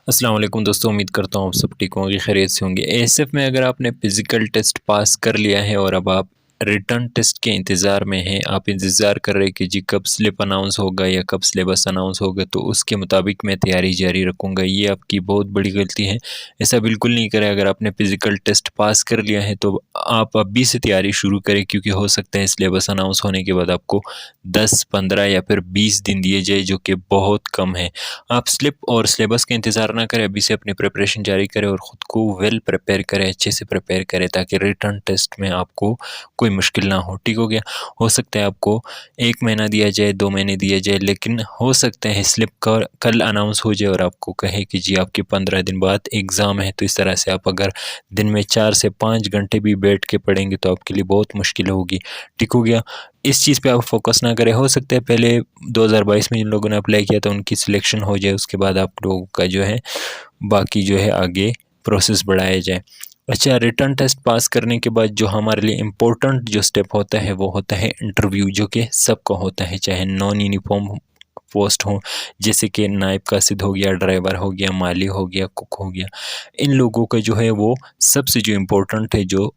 अस्सलाम वालेकुम दोस्तों, उम्मीद करता हूँ आप सब ठीक होंगे, खैरियत से होंगे। एएसएफ में अगर आपने फ़िज़िकल टेस्ट पास कर लिया है और अब आप रिटर्न टेस्ट के इंतज़ार में हैं, आप इंतज़ार कर रहे हैं कि जी कब स्लिप अनाउंस होगा या कब सिलेबस अनाउंस होगा, तो उसके मुताबिक मैं तैयारी जारी रखूँगा। ये आपकी बहुत बड़ी गलती है, ऐसा बिल्कुल नहीं करें। अगर आपने फ़िज़िकल टेस्ट पास कर लिया है तो आप अभी से तैयारी शुरू करें, क्योंकि हो सकता है सिलेबस अनाउंस होने के बाद आपको 10, 15 या फिर 20 दिन दिए जाए, जो कि बहुत कम है। आप स्लिप और सिलेबस का इंतज़ार ना करें, अभी से अपनी प्रिपरेशन जारी करें और ख़ुद को वेल प्रिपेयर करें, अच्छे से प्रिपेयर करें, ताकि रिटर्न टेस्ट में आपको कोई मुश्किल ना हो। ठीक हो गया? हो सकता है आपको 1 महीना दिया जाए, 2 महीने दिया जाए, लेकिन हो सकता है स्लिप कल अनाउंस हो जाए और आपको कहे कि जी आपके 15 दिन बाद एग्ज़ाम है। तो इस तरह से आप अगर दिन में 4 से 5 घंटे भी बैठ के पढ़ेंगे तो आपके लिए बहुत मुश्किल होगी। ठीक हो गया? इस चीज़ पे आप फोकस ना करें। हो सकता है पहले 2022 में जिन लोगों ने अप्लाई किया था उनकी सिलेक्शन हो जाए, उसके बाद आप लोगों का जो है बाकी जो है आगे प्रोसेस बढ़ाया जाए। अच्छा, रिटर्न टेस्ट पास करने के बाद जो हमारे लिए इम्पोर्टेंट जो स्टेप होता है वो होता है इंटरव्यू, जो कि सबका होता है, चाहे नॉन यूनिफॉर्म पोस्ट हो, जैसे कि नायब कासिद हो गया, ड्राइवर हो गया, माली हो गया, कुक हो गया। इन लोगों का जो है वो सबसे जो इम्पोर्टेंट है, जो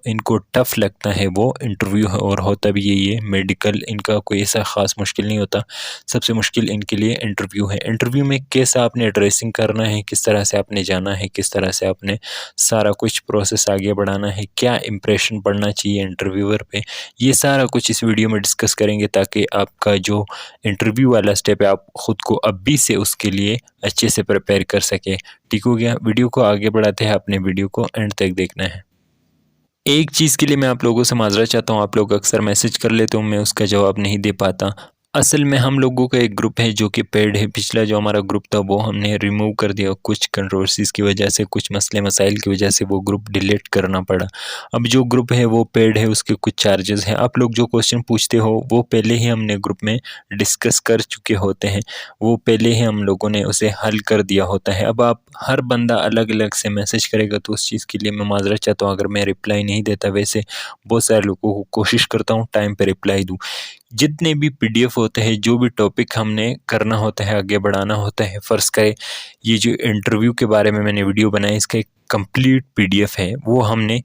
इनको टफ़ लगता है वो इंटरव्यू है, और होता भी यही है। मेडिकल इनका कोई ऐसा ख़ास मुश्किल नहीं होता, सबसे मुश्किल इनके लिए इंटरव्यू है। इंटरव्यू में कैसा आपने ड्रेसिंग करना है, किस तरह से आपने जाना है, किस तरह से आपने सारा कुछ प्रोसेस आगे बढ़ाना है, क्या इंप्रेशन पड़ना चाहिए इंटरव्यूअर पे, ये सारा कुछ इस वीडियो में डिस्कस करेंगे, ताकि आपका जो इंटरव्यू वाला स्टेप है आप ख़ुद को अभी से उसके लिए अच्छे से प्रिपेयर कर सकें। ठीक हो गया? वीडियो को आगे बढ़ाते हैं, अपने वीडियो को एंड तक देखना है। एक चीज़ के लिए मैं आप लोगों से माज़रत चाहता हूँ, आप लोग अक्सर मैसेज कर लेते हो, मैं उसका जवाब नहीं दे पाता। असल में हम लोगों का एक ग्रुप है जो कि पेड है। पिछला जो हमारा ग्रुप था वो हमने रिमूव कर दिया, कुछ कंट्रोवर्सीज़ की वजह से, कुछ मसले मसाइल की वजह से वो ग्रुप डिलीट करना पड़ा। अब जो ग्रुप है वो पेड है, उसके कुछ चार्जेस हैं। आप लोग जो क्वेश्चन पूछते हो वो पहले ही हमने ग्रुप में डिस्कस कर चुके होते हैं, वो पहले ही हम लोगों ने उसे हल कर दिया होता है। अब आप हर बंदा अलग अलग से मैसेज करेगा तो उस चीज़ के लिए मैं माज़रत चाहता हूँ अगर मैं रिप्लाई नहीं देता। वैसे बहुत सारे लोगों को कोशिश करता हूँ टाइम पे रिप्लाई दूँ। जितने भी पीडीएफ होते हैं, जो भी टॉपिक हमने करना होता है, आगे बढ़ाना होता है, फ़र्ज़ करें ये जो इंटरव्यू के बारे में मैंने वीडियो बनाई, इसका एक कंप्लीट पीडीएफ है, वो हमने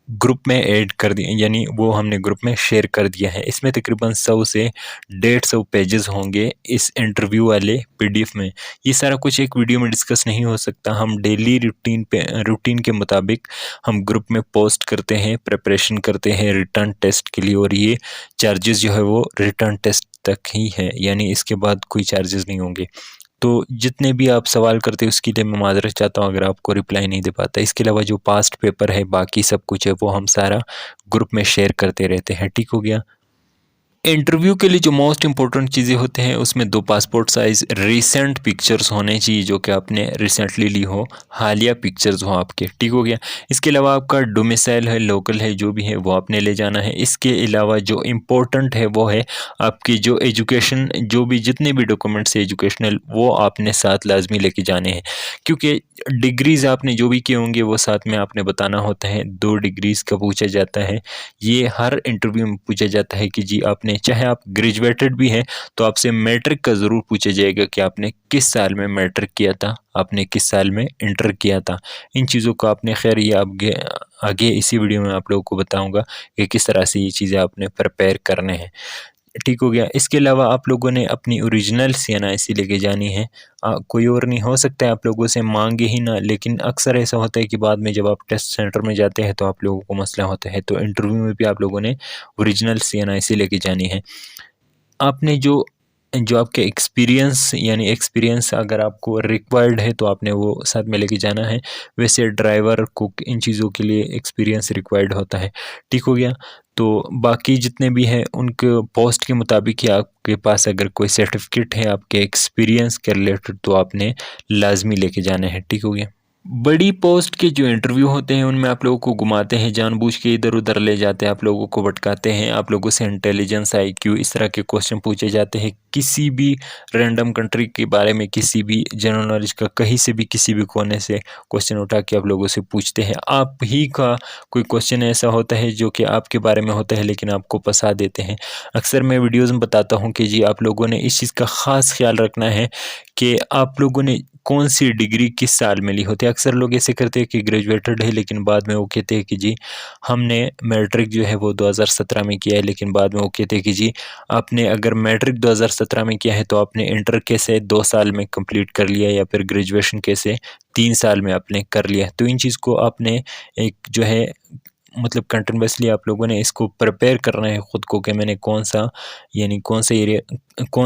ग्रुप में ऐड कर दिया, यानी वो हमने ग्रुप में शेयर कर दिया है। इसमें तकरीबन 100 से 150 पेजेस होंगे इस इंटरव्यू वाले पीडीएफ में। ये सारा कुछ एक वीडियो में डिस्कस नहीं हो सकता। हम डेली रूटीन के मुताबिक हम ग्रुप में पोस्ट करते हैं, प्रिपरेशन करते हैं रिटर्न टेस्ट के लिए, और ये चार्जेस जो है वो रिटर्न टेस्ट तक ही है, यानी इसके बाद कोई चार्जेस नहीं होंगे। तो जितने भी आप सवाल करते हो उसके लिए मैं माज़रत चाहता हूँ अगर आपको रिप्लाई नहीं दे पाता। इसके अलावा जो पास्ट पेपर है, बाकी सब कुछ है, वो हम सारा ग्रुप में शेयर करते रहते हैं। ठीक हो गया? इंटरव्यू के लिए जो मोस्ट इम्पोर्टेंट चीज़ें होते हैं उसमें 2 पासपोर्ट साइज़ रीसेंट पिक्चर्स होने चाहिए, जो कि आपने रिसेंटली ली हो, हालिया पिक्चर्स हो आपके। ठीक हो गया? इसके अलावा आपका डोमिसाइल है, लोकल है, जो भी है वो आपने ले जाना है। इसके अलावा जो इम्पोर्टेंट है वो है आपकी जो एजुकेशन, जो भी जितने भी डॉक्यूमेंट्स है एजुकेशनल, वो आपने साथ लाज़मी लेके जाने हैं, क्योंकि डिग्रीज़ आपने जो भी किए होंगे वो साथ में आपने बताना होता है। 2 डिग्रीज़ का पूछा जाता है, ये हर इंटरव्यू में पूछा जाता है कि जी आपने, चाहे आप ग्रेजुएटेड भी हैं तो आपसे मैट्रिक का ज़रूर पूछा जाएगा कि आपने किस साल में मैट्रिक किया था, आपने किस साल में इंटर किया था। इन चीज़ों को आपने, खैर ये आगे आगे इसी वीडियो में आप लोगों को बताऊंगा कि किस तरह से ये चीज़ें आपने प्रिपेयर करने हैं। ठीक हो गया? इसके अलावा आप लोगों ने अपनी ओरिजिनल CNIC लेके जानी है। कोई और नहीं, हो सकता है आप लोगों से मांगे ही ना, लेकिन अक्सर ऐसा होता है कि बाद में जब आप टेस्ट सेंटर में जाते हैं तो आप लोगों को मसला होता है। तो इंटरव्यू में भी आप लोगों ने ओरिजिनल CNIC लेके जानी है। आपने जो जो आपके एक्सपीरियंस, यानी एक्सपीरियंस अगर आपको रिक्वायर्ड है तो आपने वो साथ में लेके जाना है। वैसे ड्राइवर, कुक, इन चीज़ों के लिए एक्सपीरियंस रिक्वायर्ड होता है। ठीक हो गया? तो बाकी जितने भी हैं उनके पोस्ट के मुताबिक ही आपके पास अगर कोई सर्टिफिकेट है आपके एक्सपीरियंस के रिलेटेड तो आपने लाजमी लेके जाना है। ठीक हो गया? बड़ी पोस्ट के जो इंटरव्यू होते हैं उनमें आप लोगों को घुमाते हैं, जानबूझ के इधर उधर ले जाते हैं, आप लोगों को भटकाते हैं, आप लोगों से इंटेलिजेंस, IQ, इस तरह के क्वेश्चन पूछे जाते हैं। किसी भी रैंडम कंट्री के बारे में, किसी भी जनरल नॉलेज का कहीं से भी किसी भी कोने से क्वेश्चन उठा के आप लोगों से पूछते हैं। आप ही का कोई क्वेश्चन ऐसा होता है जो कि आपके बारे में होता है लेकिन आपको फंसा देते हैं। अक्सर मैं वीडियोज़ में बताता हूँ कि जी आप लोगों ने इस चीज़ का ख़ास ख्याल रखना है कि आप लोगों ने कौन सी डिग्री किस साल मिली होती है। अक्सर लोग ऐसे करते हैं कि ग्रेजुएटेड है लेकिन बाद में वो कहते हैं कि जी हमने मैट्रिक जो है वो 2017 में किया है, लेकिन बाद में वो कहते हैं कि जी आपने अगर मैट्रिक 2017 में किया है तो आपने इंटर कैसे 2 साल में कंप्लीट कर लिया, या फिर ग्रेजुएशन कैसे 3 साल में आपने कर लिया। तो इन चीज़ को आपने एक जो है मतलब कंटिन्यूअसली आप लोगों ने इसको प्रिपेयर करना है ख़ुद को कि मैंने कौन सा यानी कौन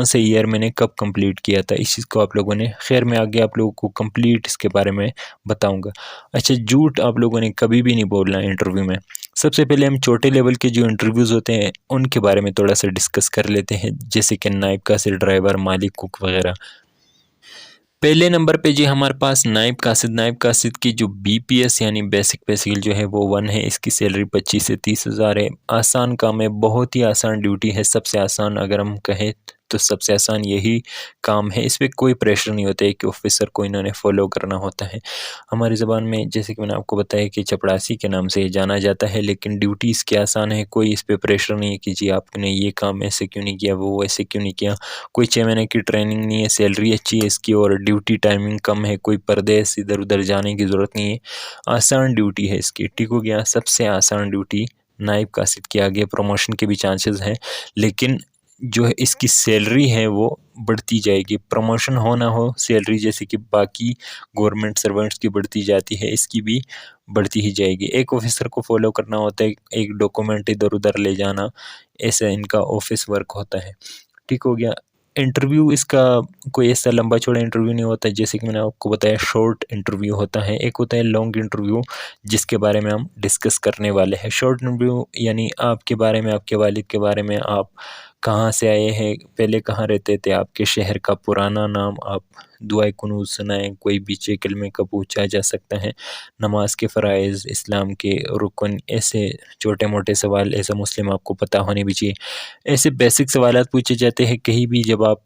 से ईयर मैंने कब कंप्लीट किया था। इस चीज़ को आप लोगों ने, खैर मैं आगे आप लोगों को कंप्लीट इसके बारे में बताऊंगा। अच्छा, झूठ आप लोगों ने कभी भी नहीं बोलना इंटरव्यू में। सबसे पहले हम छोटे लेवल के जो इंटरव्यूज़ होते हैं उनके बारे में थोड़ा सा डिस्कस कर लेते हैं, जैसे कि नायब कासिर, ड्राइवर, मालिक, कुक वगैरह। पहले नंबर पे जी हमारे पास नायब कासिद की जो बीपीएस यानी बेसिक पे स्किल जो है वो 1 है। इसकी सैलरी 25 से 30 हज़ार है। आसान काम है, बहुत ही आसान ड्यूटी है, सबसे आसान अगर हम कहें तो सबसे आसान यही काम है। इस पर कोई प्रेशर नहीं होता है कि ऑफिसर को इन्होंने फॉलो करना होता है। हमारी ज़बान में जैसे कि मैंने आपको बताया कि चपड़ासी के नाम से जाना जाता है, लेकिन ड्यूटी इसकी आसान है। कोई इस पर प्रेशर नहीं है कि जी आपने ये काम ऐसे क्यों नहीं किया, वो ऐसे क्यों नहीं किया। कोई 6 महीने की ट्रेनिंग नहीं है, सैलरी अच्छी है इसकी और ड्यूटी टाइमिंग कम है। कोई परदेस इधर उधर जाने की ज़रूरत नहीं है, आसान ड्यूटी है इसकी। ठीक हो गया, सबसे आसान ड्यूटी नायब कासिद की। आगे प्रमोशन के भी चांसेस हैं, लेकिन जो है इसकी सैलरी है वो बढ़ती जाएगी। प्रमोशन हो ना हो, सैलरी जैसे कि बाकी गवर्नमेंट सर्वेंट्स की बढ़ती जाती है, इसकी भी बढ़ती ही जाएगी। एक ऑफिसर को फॉलो करना होता है, एक डॉक्यूमेंट इधर उधर ले जाना, ऐसा इनका ऑफिस वर्क होता है। ठीक हो गया। इंटरव्यू इसका कोई ऐसा लंबा चौड़ा इंटरव्यू नहीं होता है, जैसे कि मैंने आपको बताया शॉर्ट इंटरव्यू होता है। एक होता है लॉन्ग इंटरव्यू, जिसके बारे में हम डिस्कस करने वाले हैं। शॉर्ट इंटरव्यू यानी आपके बारे में, आपके वालिद के बारे में, आप कहाँ से आए हैं, पहले कहाँ रहते थे, आपके शहर का पुराना नाम, आप दुआए कुनूत सुनाएं, कोई बीचे कलमे का पूछा जा सकता है, नमाज के फ़राइज़, इस्लाम के रुकन, ऐसे छोटे मोटे सवाल एज़ अ मुस्लिम आपको पता होने भी चाहिए। ऐसे बेसिक सवालात पूछे जाते हैं कहीं भी जब आप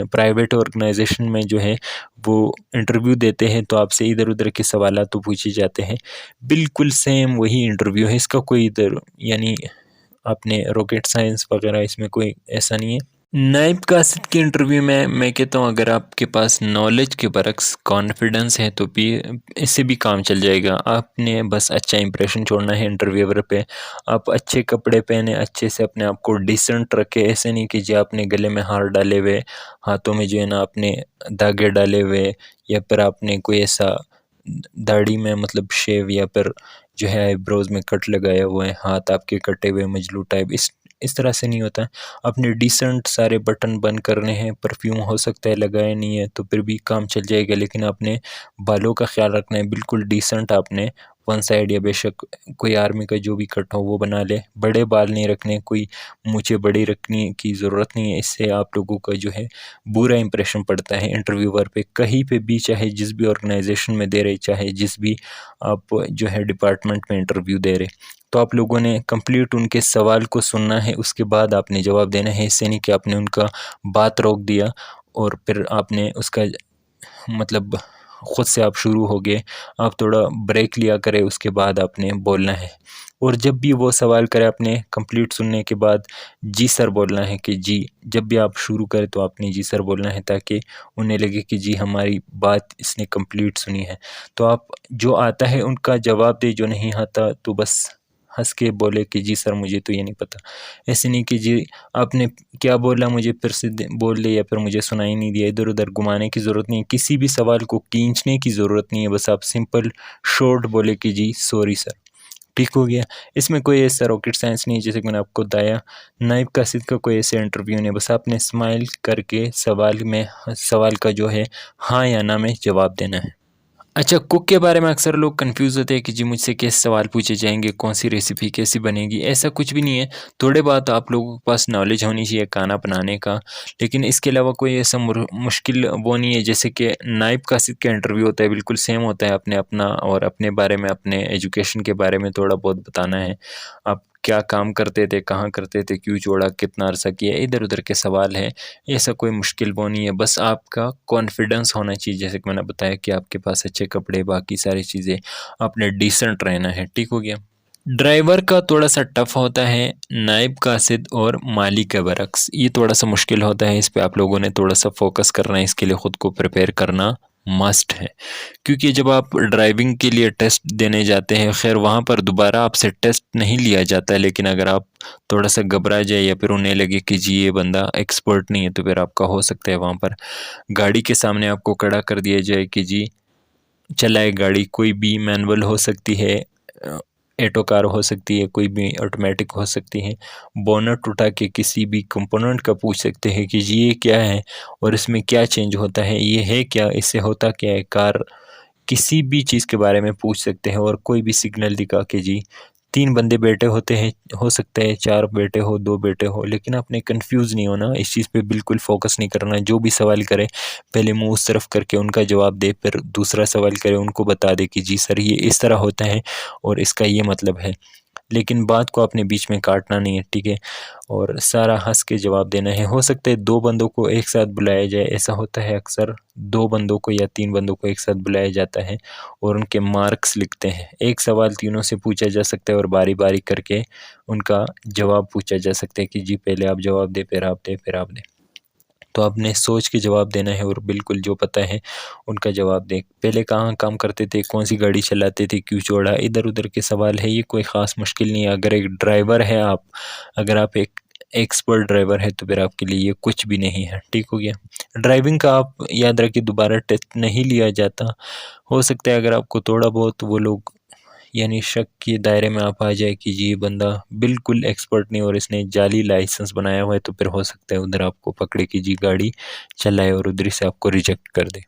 प्राइवेट ऑर्गेनाइजेशन में जो है वो इंटरव्यू देते हैं, तो आपसे इधर उधर के सवालात तो पूछे जाते हैं। बिल्कुल सेम वही इंटरव्यू है, इसका कोई इधर यानी आपने रॉकेट साइंस वगैरह इसमें कोई ऐसा नहीं है। नायब कासिद के इंटरव्यू में मैं कहता हूँ अगर आपके पास नॉलेज के बरक्स कॉन्फिडेंस है तो भी इससे भी काम चल जाएगा। आपने बस अच्छा इंप्रेशन छोड़ना है इंटरव्यूअर पे। आप अच्छे कपड़े पहने, अच्छे से अपने आप को डिसेंट रखे। ऐसे नहीं कि जो आपने गले में हार डाले हुए, हाथों में जो है ना आपने धागे डाले हुए, या फिर आपने कोई ऐसा दाढ़ी में मतलब शेव, या फिर जो है आईब्रोज में कट लगाया हुआ है, हाथ आपके कटे हुए मजलू टाइप, इस तरह से नहीं होता है। अपने डिसेंट सारे बटन बंद करने हैं। परफ्यूम हो सकता है लगाया नहीं है तो फिर भी काम चल जाएगा, लेकिन आपने बालों का ख्याल रखना है, बिल्कुल डिसेंट। आपने वन साइड या बेशक कोई आर्मी का जो भी कट हो वो बना ले। बड़े बाल नहीं रखने, कोई मूंछें बड़ी रखने की ज़रूरत नहीं है, इससे आप लोगों का जो है बुरा इंप्रेशन पड़ता है इंटरव्यूअर पे। कहीं पे भी, चाहे जिस भी ऑर्गेनाइजेशन में दे रहे, चाहे जिस भी आप जो है डिपार्टमेंट में इंटरव्यू दे रहे, तो आप लोगों ने कंप्लीट उनके सवाल को सुनना है, उसके बाद आपने जवाब देना है। इससे नहीं कि आपने उनका बात रोक दिया और फिर आपने उसका मतलब ख़ुद से आप शुरू हो गए। आप थोड़ा ब्रेक लिया करें, उसके बाद आपने बोलना है। और जब भी वो सवाल करें, आपने कंप्लीट सुनने के बाद जी सर बोलना है कि जी, जब भी आप शुरू करें तो आपने जी सर बोलना है, ताकि उन्हें लगे कि जी हमारी बात इसने कंप्लीट सुनी है। तो आप जो आता है उनका जवाब दे, जो नहीं आता तो बस हंस के बोले कि जी सर मुझे तो ये नहीं पता। ऐसे नहीं कि जी आपने क्या बोला मुझे फिर से बोल ले, या फिर मुझे सुनाई नहीं दिया। इधर उधर घुमाने की ज़रूरत नहीं है, किसी भी सवाल को खींचने की ज़रूरत नहीं है। बस आप सिंपल शॉर्ट बोले कि जी सॉरी सर। ठीक हो गया। इसमें कोई ऐसा रॉकेट साइंस नहीं है, जैसे कि मैंने आपको बताया। नायब कासिद का कोई ऐसे इंटरव्यू नहीं, बस आपने स्माइल करके सवाल का जो है हाँ या ना में जवाब देना है। अच्छा, कुक के बारे में अक्सर लोग कंफ्यूज होते हैं कि जी मुझसे कैसे सवाल पूछे जाएंगे, कौन सी रेसिपी कैसी बनेगी। ऐसा कुछ भी नहीं है। थोड़े बहुत आप लोगों के पास नॉलेज होनी चाहिए खाना बनाने का, लेकिन इसके अलावा कोई ऐसा मुश्किल वो नहीं है। जैसे कि नायब कासिद का इंटरव्यू होता है, बिल्कुल सेम होता है। अपने अपना और अपने बारे में, अपने एजुकेशन के बारे में थोड़ा बहुत बताना है। आप क्या काम करते थे, कहाँ करते थे, क्यों छोड़ा, कितना अरसा किया, इधर उधर के सवाल है। ऐसा कोई मुश्किल वो नहीं है। बस आपका कॉन्फिडेंस होना चाहिए, जैसे कि मैंने बताया कि आपके पास अच्छे कपड़े, बाकी सारी चीज़ें, आपने डिसेंट रहना है। ठीक हो गया। ड्राइवर का थोड़ा सा टफ होता है, नायब कासिद और माली के बरक्स ये थोड़ा सा मुश्किल होता है। इस पे आप लोगों ने थोड़ा सा फोकस करना है, इसके लिए ख़ुद को प्रिपेयर करना मस्ट है। क्योंकि जब आप ड्राइविंग के लिए टेस्ट देने जाते हैं, खैर वहाँ पर दोबारा आपसे टेस्ट नहीं लिया जाता है, लेकिन अगर आप थोड़ा सा घबरा जाए या फिर उन्हें लगे कि जी ये बंदा एक्सपर्ट नहीं है, तो फिर आपका हो सकता है वहाँ पर गाड़ी के सामने आपको खड़ा कर दिया जाए कि जी चलाए गाड़ी। कोई भी मैनुअल हो सकती है, ऑटो कार हो सकती है, कोई भी ऑटोमेटिक हो सकती है। बोनट उठा के किसी भी कंपोनेंट का पूछ सकते हैं कि जी ये क्या है और इसमें क्या चेंज होता है, ये है क्या, इससे होता क्या है। कार किसी भी चीज़ के बारे में पूछ सकते हैं। और कोई भी सिग्नल दिखा के जी 3 बंदे बैठे होते हैं, हो सकता है 4 बैठे हो, 2 बैठे हो, लेकिन आपने कन्फ्यूज़ नहीं होना, इस चीज़ पे बिल्कुल फ़ोकस नहीं करना। जो भी सवाल करे पहले मुँह उस तरफ करके उनका जवाब दे, फिर दूसरा सवाल करे उनको बता दे कि जी सर ये इस तरह होता है और इसका ये मतलब है। लेकिन बात को अपने बीच में काटना नहीं है, ठीक है? और सारा हँस के जवाब देना है। हो सकता है 2 बंदों को एक साथ बुलाया जाए, ऐसा होता है अक्सर 2 बंदों को या 3 बंदों को एक साथ बुलाया जाता है और उनके मार्क्स लिखते हैं। एक सवाल तीनों से पूछा जा सकता है और बारी-बारी करके उनका जवाब पूछा जा सकता है कि जी पहले आप जवाब दें, फिर आप दें, फिर आप दें। तो आपने सोच के जवाब देना है और बिल्कुल जो पता है उनका जवाब दें। पहले कहाँ काम करते थे, कौन-सी गाड़ी चलाते थे, क्यों छोड़ा, इधर-उधर के सवाल है, ये कोई ख़ास मुश्किल नहीं है। अगर एक ड्राइवर है आप, अगर आप एक एक्सपर्ट ड्राइवर है तो फिर आपके लिए ये कुछ भी नहीं है, ठीक हो गया? ड्राइविंग का आप याद रखिए दोबारा टेस्ट नहीं लिया जाता। हो सकता है अगर आपको थोड़ा बहुत वो लोग यानी शक के दायरे में आप आ जाए कि जी ये बंदा बिल्कुल एक्सपर्ट नहीं और इसने जाली लाइसेंस बनाया हुआ है, तो फिर हो सकता है उधर आपको पकड़े कि जी गाड़ी चलाए और उधर से आपको रिजेक्ट कर दे।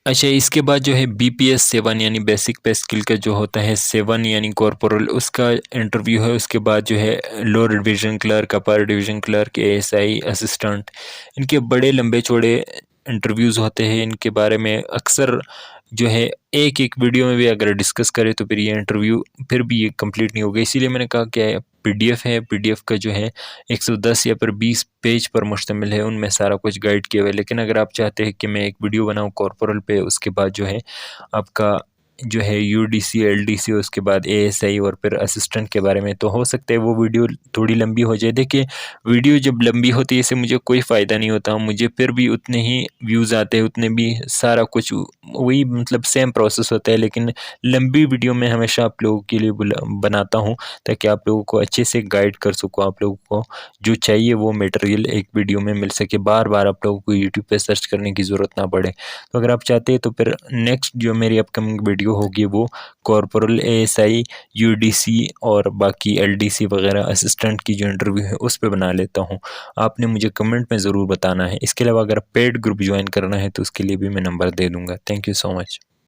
अच्छा, इसके बाद जो है BPS 7 यानी बेसिक पे स्किल का जो होता है 7 यानी कॉर्पोरल, उसका इंटरव्यू है। उसके बाद जो है लोअर डिवीज़न क्लर्क, अपर डिवीज़न क्लर्क, ASI असिस्टेंट, इनके बड़े लंबे चौड़े इंटरव्यूज़ होते हैं। इनके बारे में अक्सर जो है एक-एक वीडियो में भी अगर डिस्कस करें तो फिर ये इंटरव्यू फिर भी ये कंप्लीट नहीं होगा। इसीलिए मैंने कहा क्या है PDF है, PDF का जो है 110 या फिर 20 पेज पर मुश्तमिल है, उनमें सारा कुछ गाइड किया हुआ है। लेकिन अगर आप चाहते हैं कि मैं एक वीडियो बनाऊँ कॉर्पोरल पे, उसके बाद जो है आपका जो है UDC, LDC, उसके बाद ASI और फिर असिस्टेंट के बारे में, तो हो सकता है वो वीडियो थोड़ी लंबी हो जाए। देखिए वीडियो जब लंबी होती है इससे मुझे कोई फ़ायदा नहीं होता, मुझे फिर भी उतने ही व्यूज़ आते हैं, उतने भी सारा कुछ वही मतलब सेम प्रोसेस होता है। लेकिन लंबी वीडियो मैं हमेशा आप लोगों के लिए बनाता हूँ ताकि आप लोगों को अच्छे से गाइड कर सकूँ, आप लोगों को जो चाहिए वो मटेरियल एक वीडियो में मिल सके, बार-बार आप लोगों को यूट्यूब पे सर्च करने की ज़रूरत ना पड़े। तो अगर आप चाहते हैं तो फिर नेक्स्ट जो मेरी अपकमिंग वीडियो होगी वो कॉर्पोरल, ASI, UDC और बाकी LDC वगैरह असिस्टेंट की जो इंटरव्यू है उस पे बना लेता हूँ। आपने मुझे कमेंट में ज़रूर बताना है। इसके अलावा अगर पेड ग्रुप ज्वाइन करना है तो उसके लिए भी मैं नंबर दे दूँगा। Thank you so much.